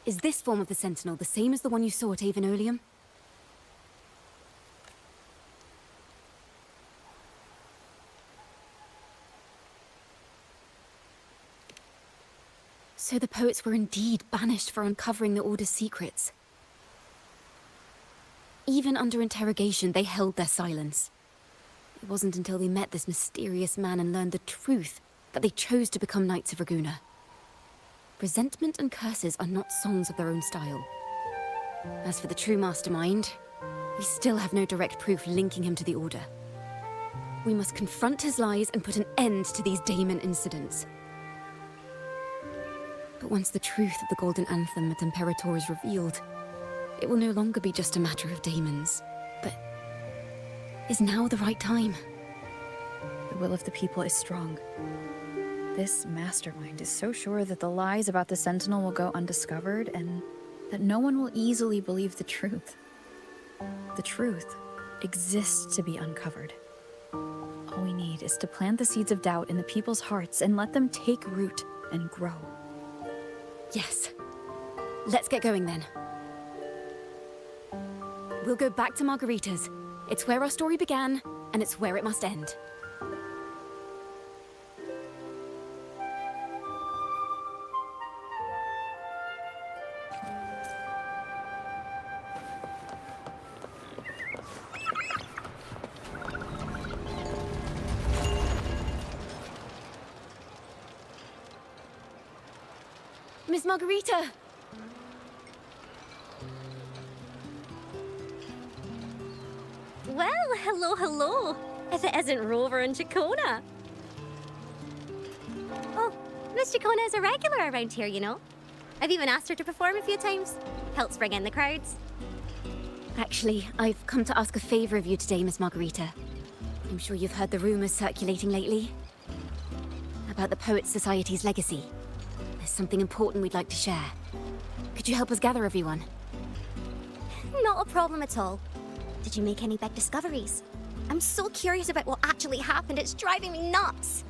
Is this form of the Sentinel the same as the one you saw at Avenolium? So the poets were indeed banished for uncovering the Order's secrets. Even under interrogation, they held their silence. It wasn't until they met this mysterious man and learned the truth that they chose to become Knights of Raguna. Resentment and curses are not songs of their own style. As for the true mastermind, we still have no direct proof linking him to the Order. We must confront his lies and put an end to these Daemon incidents. But once the truth of the Golden Anthem at Imperator is revealed, it will no longer be just a matter of Daemons. But is now the right time? The will of the people is strong. This mastermind is so sure that the lies about the Sentinel will go undiscovered and that no one will easily believe the truth. The truth exists to be uncovered. All we need is to plant the seeds of doubt in the people's hearts and let them take root and grow. Yes. Let's get going then. We'll go back to Margarita's. It's where our story began, and it's where it must end. Miss Margarita! Well, hello, hello. If it isn't Rover and Ciaccona. Oh, Miss Ciaccona is a regular around here, you know. I've even asked her to perform a few times. Helps bring in the crowds. Actually, I've come to ask a favor of you today, Miss Margarita. I'm sure you've heard the rumors circulating lately about the Poets Society's legacy. There's something important we'd like to share. Could you help us gather everyone? Not a problem at all. Did you make any big discoveries? I'm so curious about what actually happened, it's driving me nuts.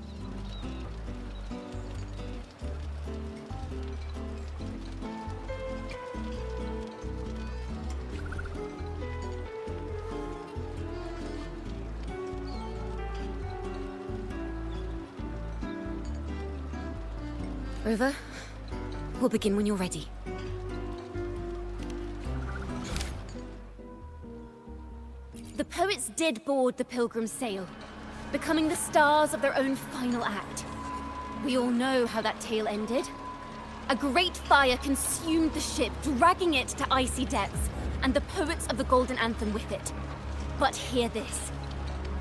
Rover, we'll begin when you're ready. The poets did board the Pilgrim's sail, becoming the stars of their own final act. We all know how that tale ended. A great fire consumed the ship, dragging it to icy depths, and the poets of the Golden Anthem with it. But hear this.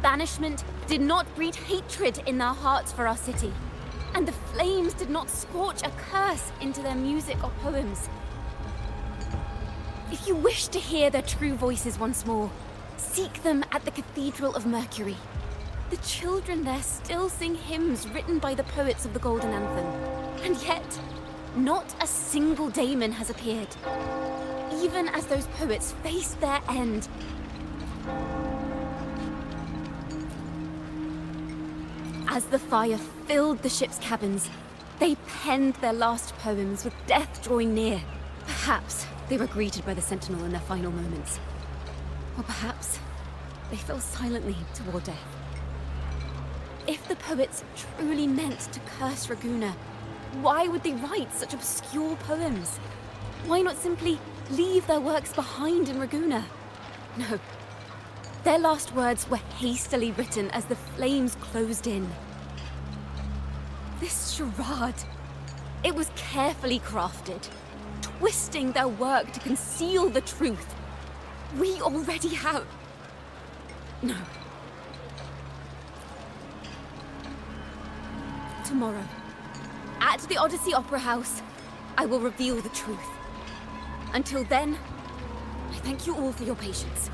Banishment did not breed hatred in their hearts for our city, and the flames did not scorch a curse into their music or poems. If you wish to hear their true voices once more, seek them at the Cathedral of Mercury. The children there still sing hymns written by the poets of the Golden Anthem. And yet, not a single Daemon has appeared. Even as those poets faced their end. As the fire filled the ship's cabins, they penned their last poems with death drawing near. Perhaps they were greeted by the Sentinel in their final moments. Or perhaps they fell silently toward death. If the poets truly meant to curse Raguna, why would they write such obscure poems? Why not simply leave their works behind in Raguna? No. Their last words were hastily written as the flames closed in. This charade, it was carefully crafted, twisting their work to conceal the truth. We already have... No. Tomorrow, at the Odyssey Opera House, I will reveal the truth. Until then, I thank you all for your patience.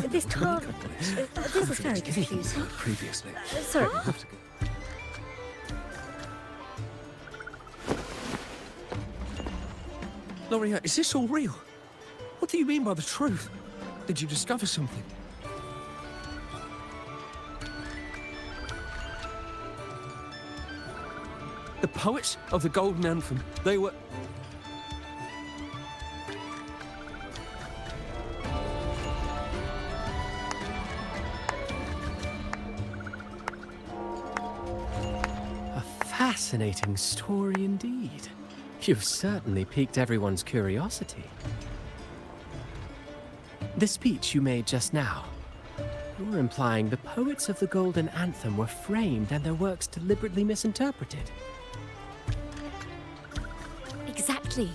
This car... this is very confusing. Previously. Sorry. Loria, is this all real? What do you mean by the truth? Did you discover something? The poets of the Golden Anthem, they were... A fascinating story indeed. You've certainly piqued everyone's curiosity. The speech you made just now, you're implying the poets of the Golden Anthem were framed and their works deliberately misinterpreted. Exactly.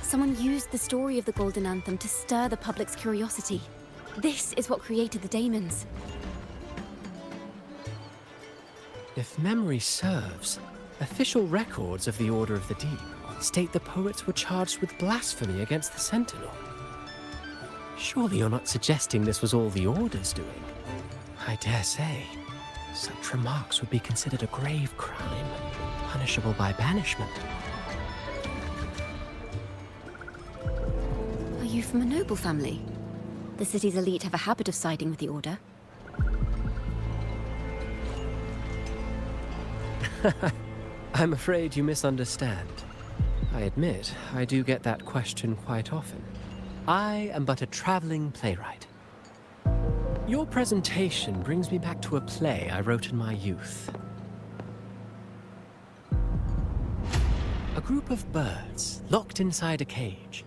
Someone used the story of the Golden Anthem to stir the public's curiosity. This is what created the Daemons. If memory serves, official records of the Order of the Deep state the poets were charged with blasphemy against the Sentinel. Surely you're not suggesting this was all the Order's doing? I dare say, such remarks would be considered a grave crime, punishable by banishment. Are you from a noble family? The city's elite have a habit of siding with the Order. I'm afraid you misunderstand. I admit, I do get that question quite often. I am but a traveling playwright. Your presentation brings me back to a play I wrote in my youth. A group of birds locked inside a cage.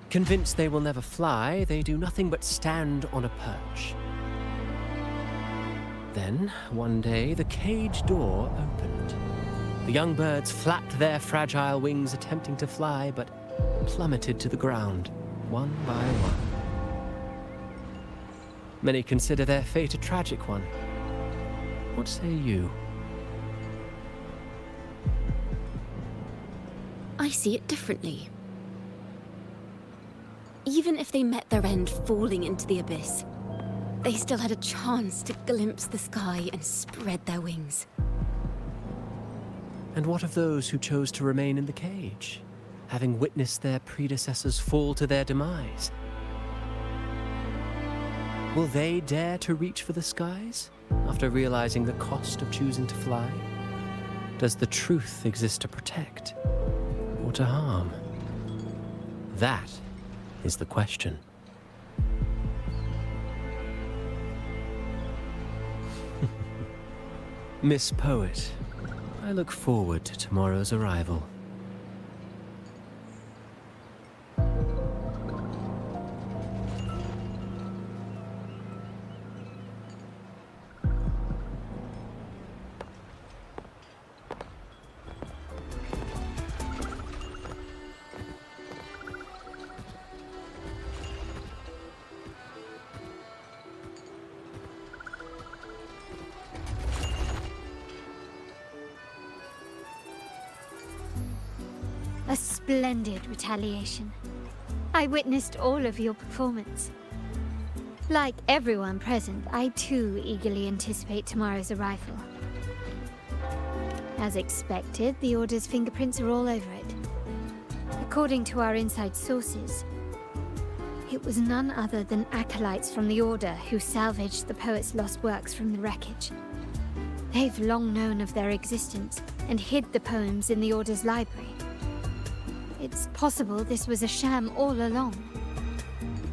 Convinced they will never fly, they do nothing but stand on a perch. Then, one day, the cage door opened. The young birds flapped their fragile wings attempting to fly, but plummeted to the ground, one by one. Many consider their fate a tragic one. What say you? I see it differently. Even if they met their end falling into the abyss, they still had a chance to glimpse the sky and spread their wings. And what of those who chose to remain in the cage, having witnessed their predecessors fall to their demise? Will they dare to reach for the skies after realizing the cost of choosing to fly? Does the truth exist to protect or to harm? That is the question. Miss Poet, I look forward to tomorrow's arrival. A splendid retaliation. I witnessed all of your performance. Like everyone present, I too eagerly anticipate tomorrow's arrival. As expected, the Order's fingerprints are all over it. According to our inside sources, it was none other than acolytes from the Order who salvaged the poet's lost works from the wreckage. They've long known of their existence and hid the poems in the Order's library. It's possible this was a sham all along.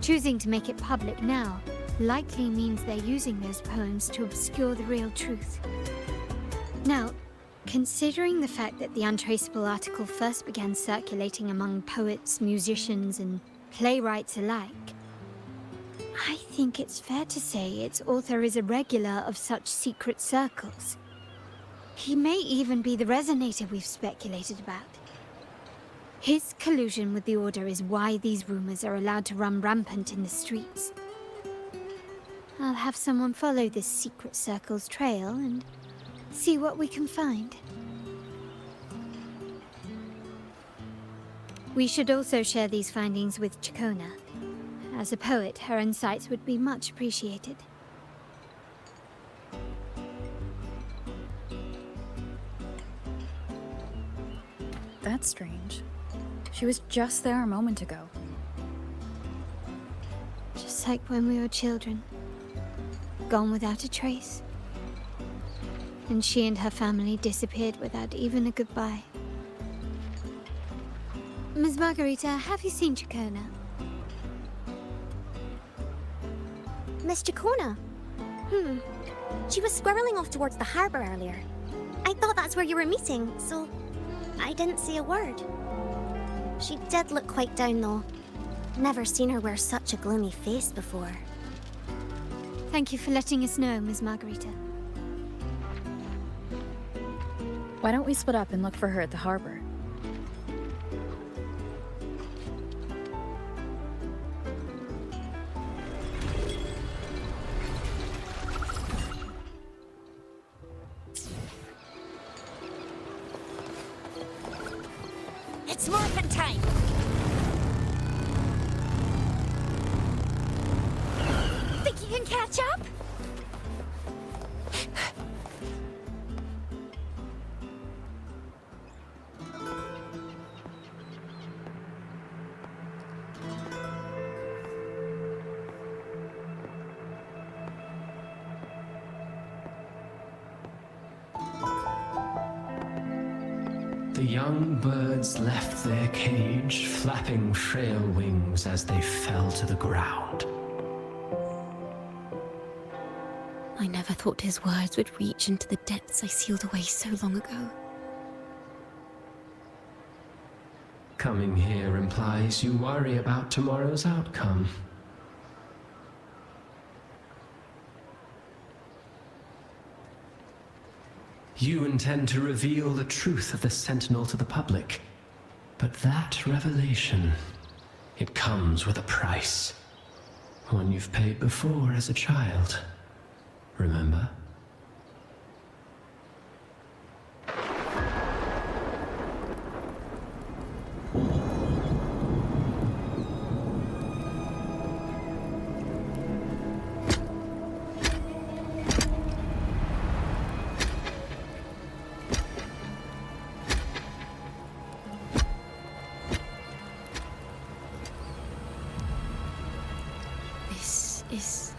Choosing to make it public now likely means they're using those poems to obscure the real truth. Now, considering the fact that the untraceable article first began circulating among poets, musicians, and playwrights alike, I think it's fair to say its author is a regular of such secret circles. He may even be the resonator we've speculated about. His collusion with the Order is why these rumors are allowed to run rampant in the streets. I'll have someone follow this secret circle's trail and see what we can find. We should also share these findings with Ciaccona. As a poet, her insights would be much appreciated. That's strange. She was just there a moment ago. Just like when we were children. Gone without a trace. and she and her family disappeared without even a goodbye. Ms. Margarita, have you seen Ciaccona? Miss Ciaccona? She was squirreling off towards the harbour earlier. I thought that's where you were meeting, so I didn't say a word. She did look quite down, though. Never seen her wear such a gloomy face before. Thank you for letting us know, Ms. Margarita. Why don't we split up and look for her at the harbor? It's morphin' time! Think you can catch up? The young birds left their cage, flapping frail wings as they fell to the ground. I never thought his words would reach into the depths I sealed away so long ago. Coming here implies you worry about tomorrow's outcome. You intend to reveal the truth of the Sentinel to the public. But that revelation, it comes with a price. One you've paid before as a child. Remember? Is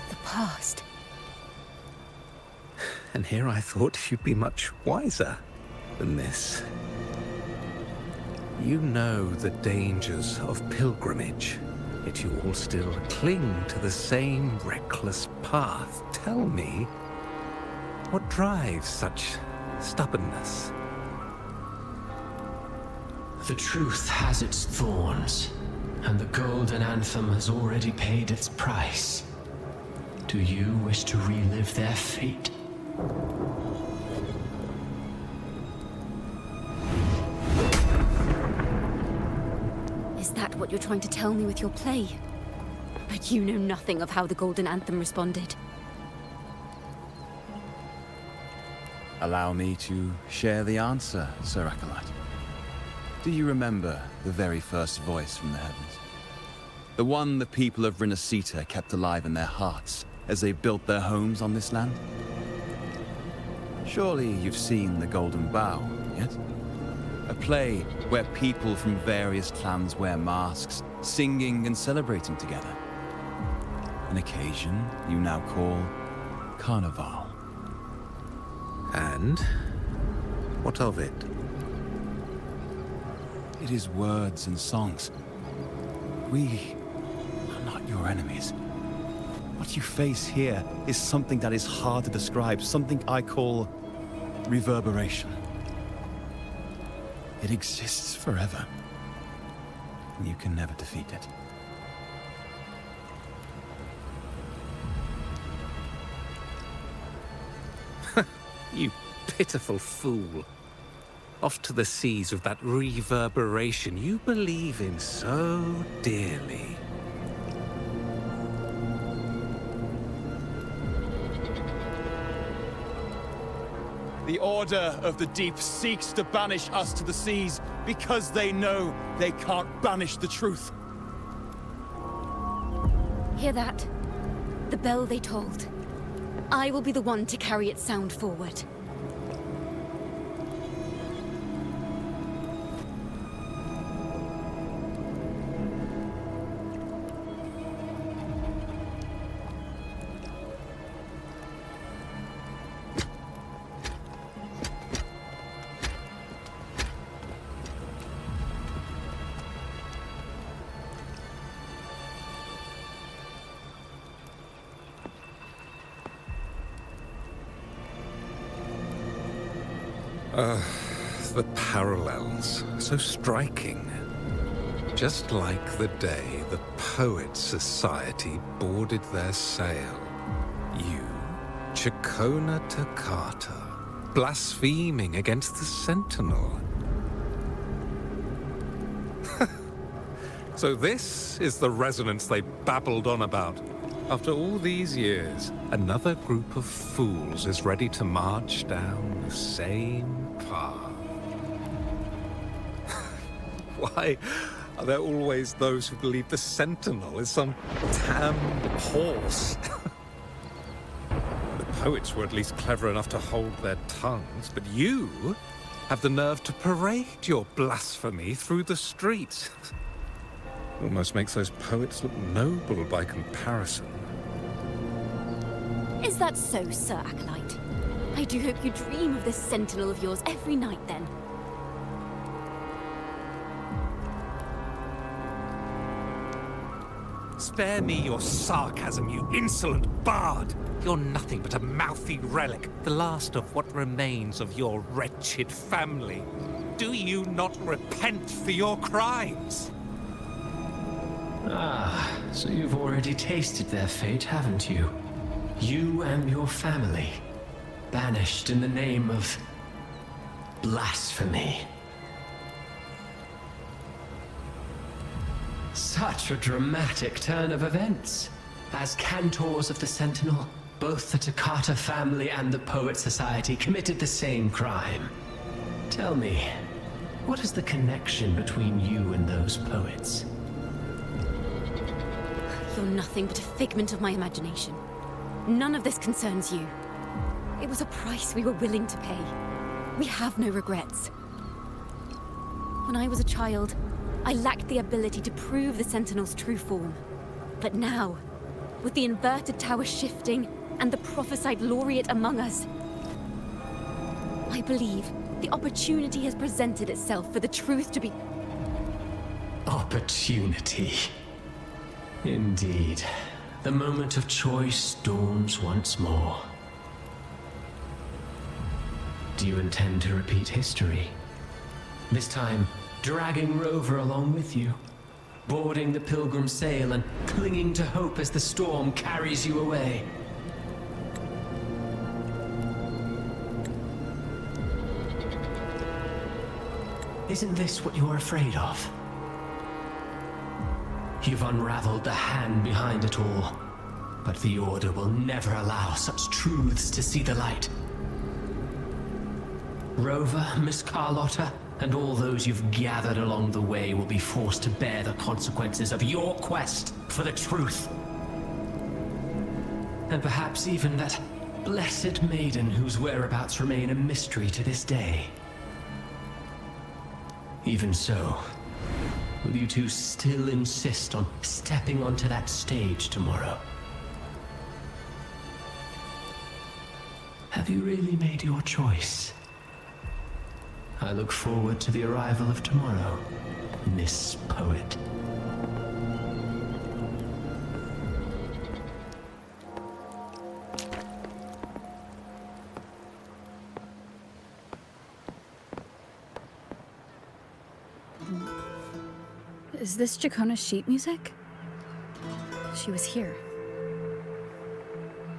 the past. And here I thought you'd be much wiser than this. You know the dangers of pilgrimage, yet you all still cling to the same reckless path. Tell me, what drives such stubbornness? The truth has its thorns. And the golden anthem has already paid its price. Do you wish to relive their fate? Is that what you're trying to tell me with your play? But you know nothing of how the golden anthem responded. Allow me to share the answer, Sir Acolyte. Do you remember the very first voice from the heavens? The one the people of Renacita kept alive in their hearts as they built their homes on this land? Surely you've seen The Golden Bough, yes? A play where people from various clans wear masks, singing and celebrating together. An occasion you now call Carnival. And what of it? It is words and songs. We are not your enemies. What you face here is something that is hard to describe, something I call reverberation. It exists forever, and you can never defeat it. You pitiful fool. Off to the seas with that reverberation you believe in so dearly. The Order of the Deep seeks to banish us to the seas because they know they can't banish the truth. Hear that? The bell they tolled. I will be the one to carry its sound forward. The parallels, so striking. Just like the day the Poets Society boarded their sail. You, Ciaccona Toccata, blaspheming against the Sentinel. So this is the resonance they babbled on about. After all these years, another group of fools is ready to march down the same path. Why are there always those who believe the Sentinel is some damn horse? The poets were at least clever enough to hold their tongues, but you have the nerve to parade your blasphemy through the streets. Almost makes those poets look noble by comparison. Is that so, Sir Acolyte? I do hope you dream of this sentinel of yours every night, then. Spare me your sarcasm, you insolent bard! You're nothing but a mouthy relic, the last of what remains of your wretched family. Do you not repent for your crimes? Ah, so you've already tasted their fate, haven't you? You and your family, banished in the name of blasphemy. Such a dramatic turn of events. As cantors of the Sentinel, both the Toccata family and the Poet Society committed the same crime. Tell me, what is the connection between you and those poets? You're nothing but a figment of my imagination. None of this concerns you. It was a price we were willing to pay. We have no regrets. When I was a child, I lacked the ability to prove the Sentinel's true form. But now, with the inverted tower shifting and the prophesied laureate among us, I believe the opportunity has presented itself for the truth to be... Opportunity. Indeed. The moment of choice dawns once more. Do you intend to repeat history? This time, dragging Rover along with you, boarding the pilgrim sail and clinging to hope as the storm carries you away. Isn't this what you're afraid of? You've unraveled the hand behind it all, but the Order will never allow such truths to see the light. Rover, Miss Carlotta, and all those you've gathered along the way will be forced to bear the consequences of your quest for the truth. And perhaps even that blessed maiden whose whereabouts remain a mystery to this day. Even so, will you two still insist on stepping onto that stage tomorrow? Have you really made your choice? I look forward to the arrival of tomorrow, Miss Poet. Is this Ciaccona's sheet music? She was here.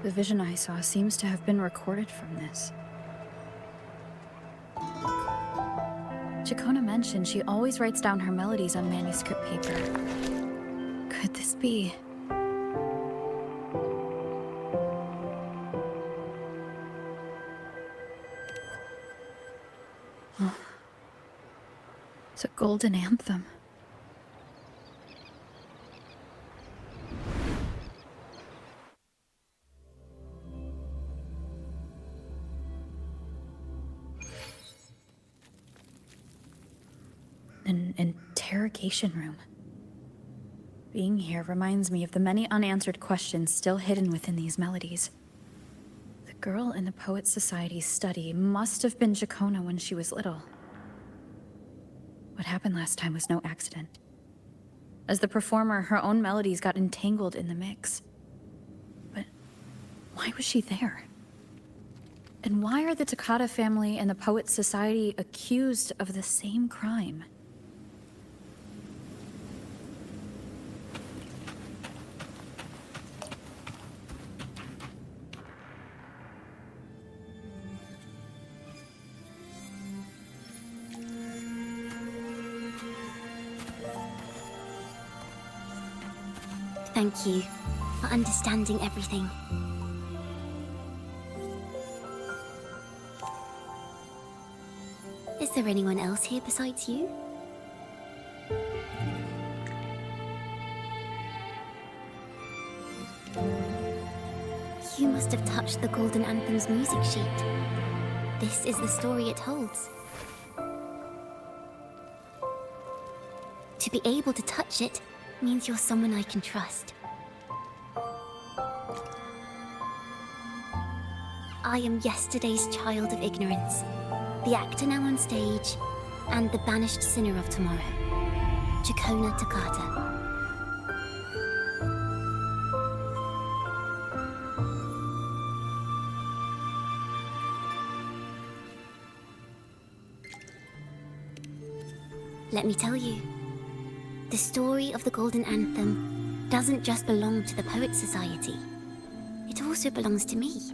The vision I saw seems to have been recorded from this. Ciaccona mentioned she always writes down her melodies on manuscript paper. Could this be? Oh. It's a golden anthem. An interrogation room. Being here reminds me of the many unanswered questions still hidden within these melodies. The girl in the Poets Society's study must have been Ciaccona when she was little. What happened last time was no accident. As the performer, her own melodies got entangled in the mix. But why was she there? And why are the Toccata family and the Poets Society accused of the same crime? Thank you for understanding everything. Is there anyone else here besides you? You must have touched the Golden Anthem's music sheet. This is the story it holds. To be able to touch it means you're someone I can trust. I am yesterday's child of ignorance, the actor now on stage, and the banished sinner of tomorrow, Ciaccona Toccata. Let me tell you, the story of the Golden Anthem doesn't just belong to the Poets Society. It also belongs to me,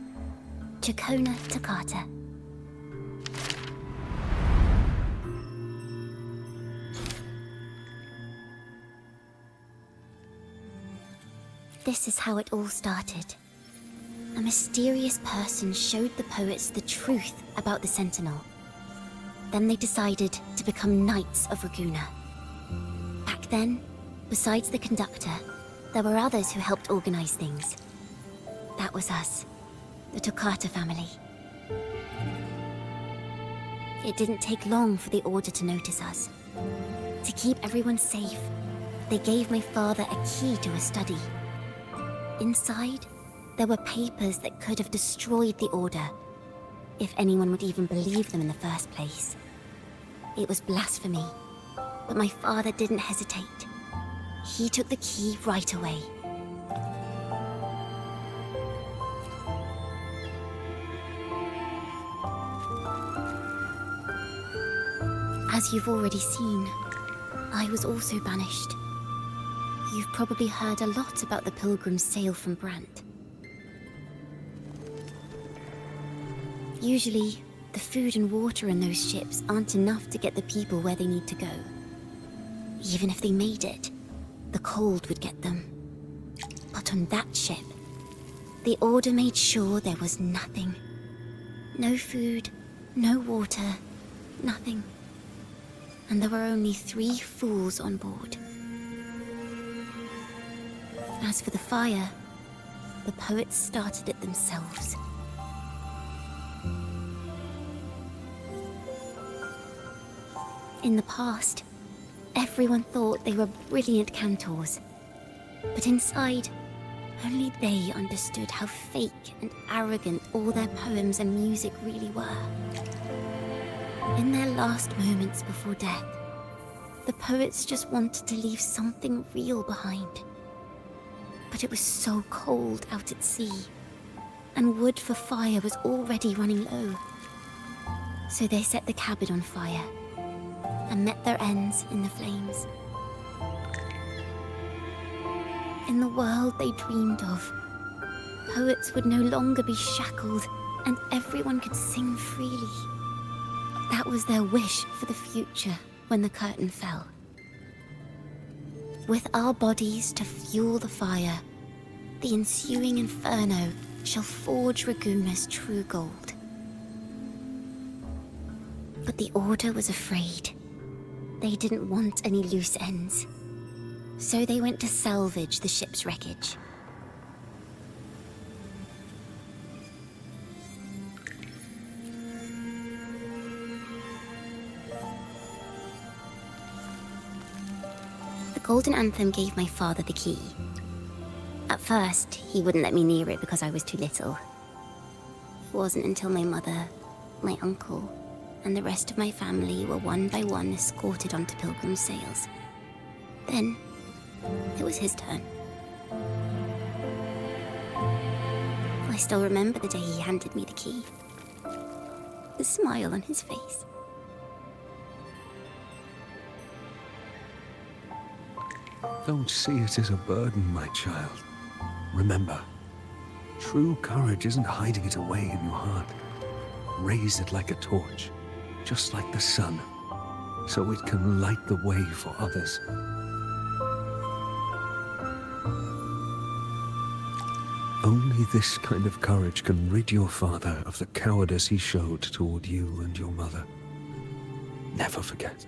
Ciaccona Toccata. This is how it all started. A mysterious person showed the poets the truth about the Sentinel. Then they decided to become Knights of Raguena. Back then, besides the conductor, there were others who helped organize things. That was us, the Toccata family. It didn't take long for the Order to notice us. To keep everyone safe, they gave my father a key to a study. Inside, there were papers that could have destroyed the Order, if anyone would even believe them in the first place. It was blasphemy, but my father didn't hesitate. He took the key right away. As you've already seen, I was also banished. You've probably heard a lot about the pilgrims' sail from Brant. Usually, the food and water in those ships aren't enough to get the people where they need to go. Even if they made it, the cold would get them. But on that ship, the Order made sure there was nothing. No food, no water, nothing. And there were only 3 fools on board. As for the fire, the poets started it themselves. In the past, everyone thought they were brilliant cantors. But inside, only they understood how fake and arrogant all their poems and music really were. In their last moments before death, the poets just wanted to leave something real behind. But it was so cold out at sea, and wood for fire was already running low. So they set the cabin on fire, and met their ends in the flames. In the world they dreamed of, poets would no longer be shackled, and everyone could sing freely. That was their wish for the future when the curtain fell. With our bodies to fuel the fire, the ensuing inferno shall forge Raguena's true gold. But the Order was afraid. They didn't want any loose ends. So they went to salvage the ship's wreckage. The Golden Anthem gave my father the key. At first, he wouldn't let me near it because I was too little. It wasn't until my mother, my uncle, and the rest of my family were one by one escorted onto pilgrim sails. Then, it was his turn. I still remember the day he handed me the key. The smile on his face. Don't see it as a burden, my child. Remember, true courage isn't hiding it away in your heart. Raise it like a torch, just like the sun, so it can light the way for others. Only this kind of courage can rid your father of the cowardice he showed toward you and your mother. Never forget,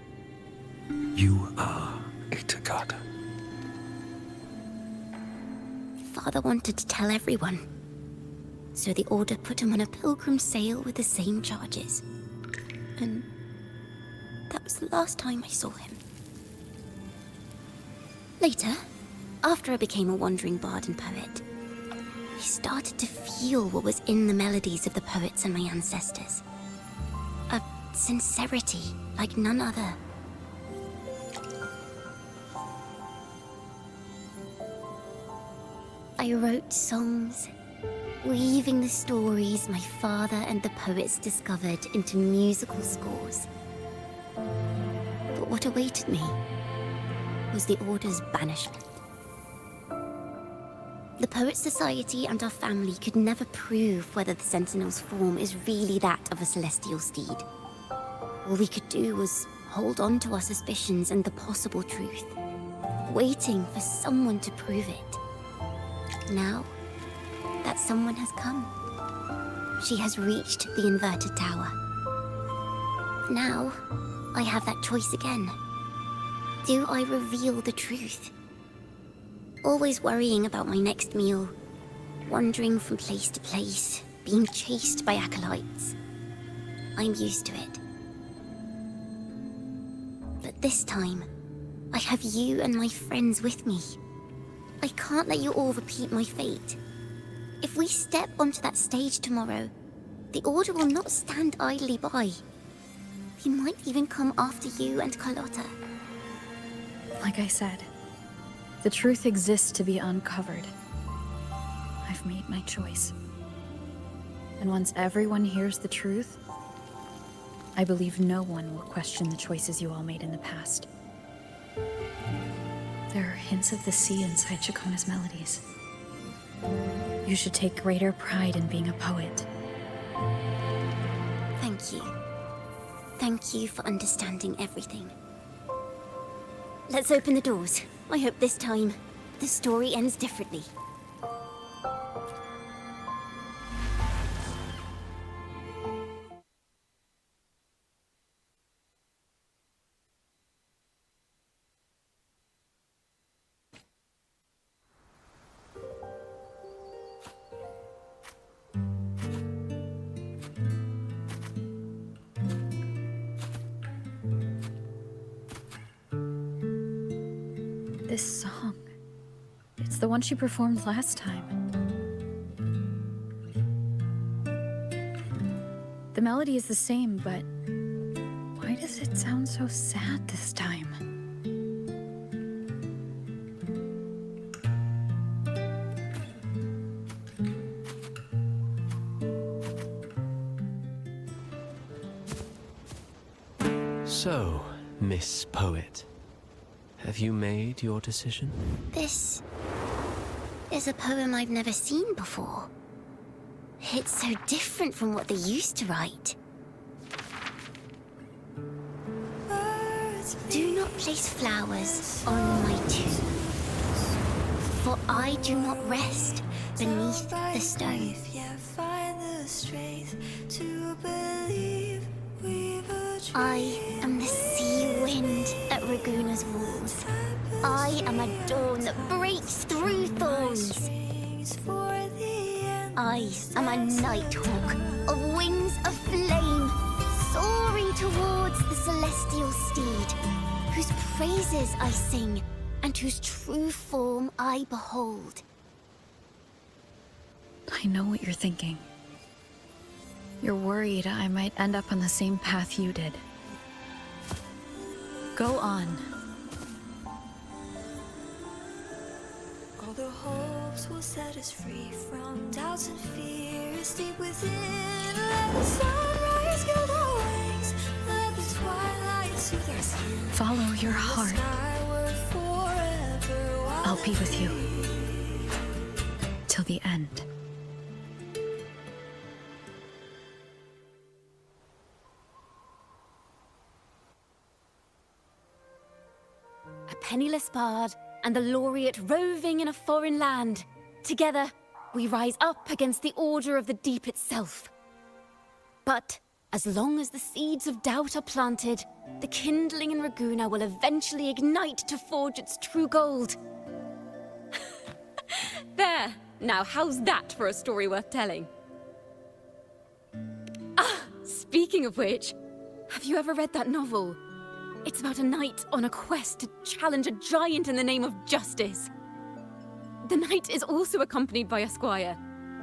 you are a Takata. Father wanted to tell everyone, so the Order put him on a pilgrim sail with the same charges. And that was the last time I saw him. Later, after I became a wandering bard and poet, I started to feel what was in the melodies of the poets and my ancestors. A sincerity like none other. I wrote songs, weaving the stories my father and the poets discovered into musical scores. But what awaited me was the Order's banishment. The Poets Society and our family could never prove whether the Sentinel's form is really that of a celestial steed. All we could do was hold on to our suspicions and the possible truth, waiting for someone to prove it. Now, that someone has come. She has reached the inverted tower. Now, I have that choice again. Do I reveal the truth? Always worrying about my next meal, wandering from place to place, being chased by acolytes. I'm used to it. But this time, I have you and my friends with me. I can't let you all repeat my fate. If we step onto that stage tomorrow, the Order will not stand idly by. They might even come after you and Carlotta. Like I said, the truth exists to be uncovered. I've made my choice. And once everyone hears the truth, I believe no one will question the choices you all made in the past. There are hints of the sea inside Ciaccona's melodies. You should take greater pride in being a poet. Thank you. Thank you for understanding everything. Let's open the doors. I hope this time, the story ends differently. This song. It's the one she performed last time. The melody is the same, but why does it sound so sad this time? So, Miss Poet, have you made your decision? This is a poem I've never seen before. It's so different from what they used to write. Do not place flowers on my tomb, for I do not rest beneath the stone. I am the sea wind at Raguna's walls. I am a dawn that breaks through thorns. I am a nighthawk of wings of flame, soaring towards the celestial steed, whose praises I sing and whose true form I behold. I know what you're thinking. You're worried I might end up on the same path you did. Go on. all the hopes will set us free from doubts and fears deep within. Let the sunrise gild our wings, let the twilight soothe our skin. Follow your heart. I'll be with you till the end. A penniless bard and the laureate roving in a foreign land. Together, we rise up against the order of the deep itself. But as long as the seeds of doubt are planted, the kindling in Raguna will eventually ignite to forge its true gold. There! Now, how's that for a story worth telling? Ah, speaking of which, have you ever read that novel? It's about a knight on a quest to challenge a giant in the name of justice. The knight is also accompanied by a squire.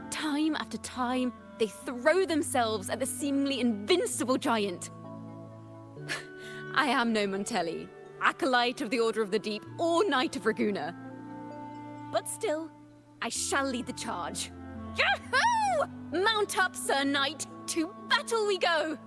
Time after time, they throw themselves at the seemingly invincible giant. I am no Montelli, acolyte of the Order of the Deep, or Knight of Raguna. But still, I shall lead the charge. Yahoo! Mount up, Sir Knight! To battle we go!